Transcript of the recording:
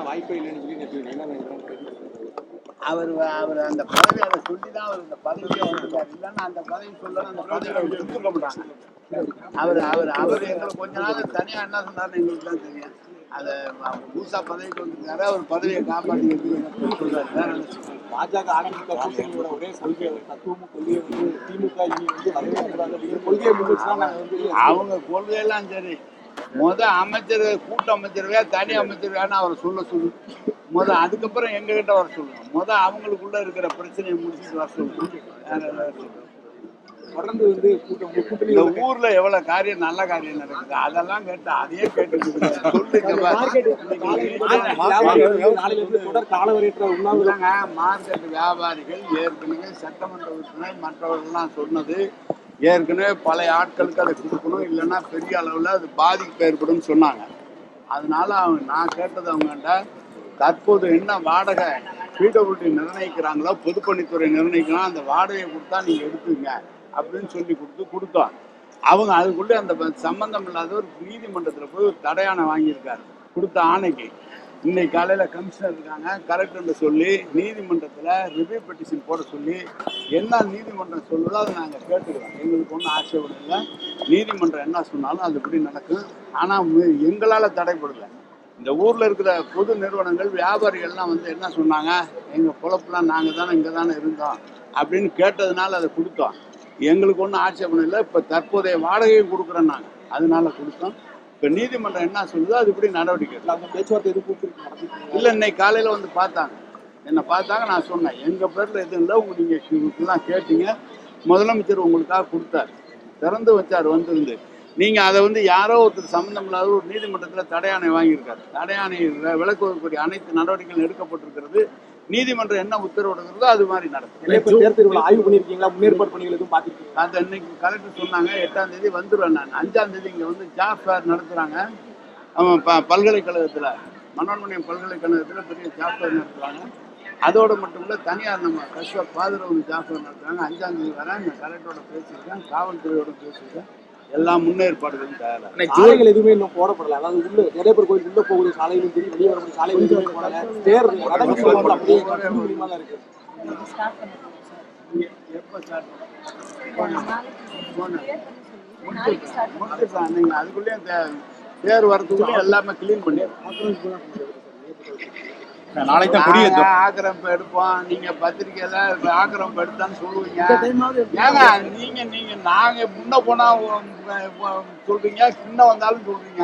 வாய்ப்பே இல்லைன்னு சொல்லி அவர் அவர் அந்த பதவியை சொல்லி தான் அவர் இந்த பதவியை வந்துட்டார். இல்லைன்னா அந்த பதவி சொல்லணும், அந்த பதவியை எடுத்துக்க மாட்டாங்க. அவர் அவர் அவர் எங்களுக்கு கொஞ்ச நாள் தனியாக என்ன சொன்னார்னு எங்களுக்கு தான் தெரியும். அதை புதுசா பதவிக்கு வந்துருக்காரு, அவர் பதவியை காப்பாற்றிக்கிறது சொல்றாரு. வேற என்ன சொல்றாரு? பாஜக அதிமுக கூட்டணியோட ஒரே கொள்கை தத்துவமும் கொள்கையை வந்து திமுக வரவேற்கிறாங்க கொள்கையை முன்வச்சுதான் நாங்கள் வந்து அவங்க கொள்கையெல்லாம் சரி. அமைச்சர் கூட்ட அமைச்சரவையா தனி அமைச்சரவையான்னு அவரை சொல்லு. அதுக்கப்புறம் எங்ககிட்ட வர சொல்லுங்க. அவங்களுக்குள்ள இருக்கிற பிரச்சனையை முடிச்சுட்டு வர சொல்லுங்க. தொடர்ந்து வந்து கூட்டணி இந்த ஊர்ல எவ்வளவு காரியம் நல்ல காரியம் நடக்குது அதெல்லாம் கேட்டு அதையே கேட்டு மார்க்கெட் வியாபாரிகள் ஏற்கனவே சட்டமன்ற உறுப்பினர் மற்றவர்கள்லாம் சொன்னது ஏற்கனவே பழைய ஆட்களுக்கு அதை கொடுக்கணும், இல்லைன்னா பெரிய அளவில் அது பாதிப்பு ஏற்படும் சொன்னாங்க. அதனால நான் கேட்டது அவங்ககிட்ட தற்போது என்ன வாடகை பிடபிள்யூடி நிர்ணயிக்கிறாங்களோ, பொதுப்பணித்துறை நிர்ணயிக்கலாம், அந்த வாடகையை கொடுத்தா நீங்கள் எடுத்துங்க அப்படின்னு சொல்லி கொடுத்தோம். அவங்க அதுக்குள்ளே அந்த சம்பந்தம் இல்லாத ஒரு நீதிமன்றத்தில் போய் ஒரு தடையாணை வாங்கியிருக்காரு. கொடுத்த ஆணைக்கு இன்னைக்கு காலையில் கமிஷனர் இருக்காங்க, கலெக்டர்கிட்ட சொல்லி நீதிமன்றத்தில் ரிவ்யூ பெட்டிஷன் போட சொல்லி என்ன நீதிமன்றம் சொல்லுதோ அதை நாங்கள் கேட்டுக்கிறோம். எங்களுக்கு ஒன்றும் ஆட்சேபம் இல்லை. நீதிமன்றம் என்ன சொன்னாலும் அதுபடி நடக்கும். ஆனால் எங்களால் தடைப்படலை. இந்த ஊரில் இருக்கிற பொது நிறுவனங்கள் வியாபாரிகள்லாம் வந்து என்ன சொன்னாங்க, எங்கள் பொழப்புலாம் நாங்கள் தானே இங்கே தானே இருந்தோம் அப்படின்னு கேட்டதுனால அதை கொடுத்தோம். எங்களுக்கு ஒன்றும் ஆட்சேபம் இல்லை. இப்போ தற்போதைய வாடகையும் கொடுக்குறோம் நாங்கள், அதனால கொடுத்தோம். இப்போ நீதிமன்றம் என்ன சொல்லுதோ அது இப்படி நடவடிக்கை. அந்த பேச்சுவார்த்தை எதுவும் இல்லை, இன்னைக்கு காலையில் வந்து பார்த்தாங்க, என்னை பார்த்தாங்க. நான் சொன்னேன் எங்கள் பேரில் எதுவும் இல்லை, நீங்கள் கேட்டீங்க, முதலமைச்சர் உங்களுக்காக கொடுத்தாரு, திறந்து வச்சார் வந்திருந்து. நீங்கள் அதை வந்து யாரோ ஒருத்தர் சம்மந்தம் இல்லாத ஒரு நீதிமன்றத்தில் தடையாணை வாங்கியிருக்காரு. தடையாணை விலக்குவதற்குரிய அனைத்து நடவடிக்கைகளும் எடுக்கப்பட்டிருக்கிறது. நீதிமன்றம் என்ன உத்தரவிடுகிறதோ அது மாதிரி நடக்கும். ஆய்வு பண்ணிருக்கீங்களா? முன்னேற்பாடு பணிகள் எதுவும் பார்த்துருக்கீங்க? அது இன்னைக்கு கலெக்டர் சொன்னாங்க 8ஆம் தேதி வந்துடுவேன். நான் 5ஆம் தேதி இங்கே வந்து ஜாப் ஃபேர் நடத்துகிறாங்க. பல்கலைக்கழகத்தில், மனோன்மணியம் பல்கலைக்கழகத்தில் பெரிய ஜாப் ஃபேர் நடத்துகிறாங்க. அதோடு மட்டும் இல்லை, தனியார் நம்ம கஷ்டம் பாதுகாப்பு ஜாப் ஃபேர் நடத்துகிறாங்க. 5ஆம் தேதி வரேன். இந்த கலெக்டரோட பேசியிருக்கேன், காவல்துறையோட பேசியிருக்கேன். எல்லா முன்னேற்பாடுகளும் தயாராக. சாலைகள் எதுவுமே இன்னும் போடப்படல. அதாவது உள்ள நிறைய பேர் கோயில் உள்ள போகக்கூடிய சாலைகளும் சரி, வெளியே வரக்கூடிய சாலைகளும் சரி போடல. தேர் அப்படியே தான் இருக்கு. எப்போ ஸ்டார்ட் முடிச்சுக்கலாம். நீங்கள் அதுக்குள்ளேயே தேர் வரதுக்குள்ளேயும் எல்லாமே கிளீன் பண்ணி நாளைக்கு ஆக்கிரமிப்பு எடுப்போம். நீங்க பத்திரிக்கையில ஆக்கிரமிப்பு எடுத்தான்னு சொல்லுவீங்க. ஏங்க நீங்க நாங்க முன்ன போனா சொல்றீங்க, சின்ன வந்தாலும் சொல்றீங்க.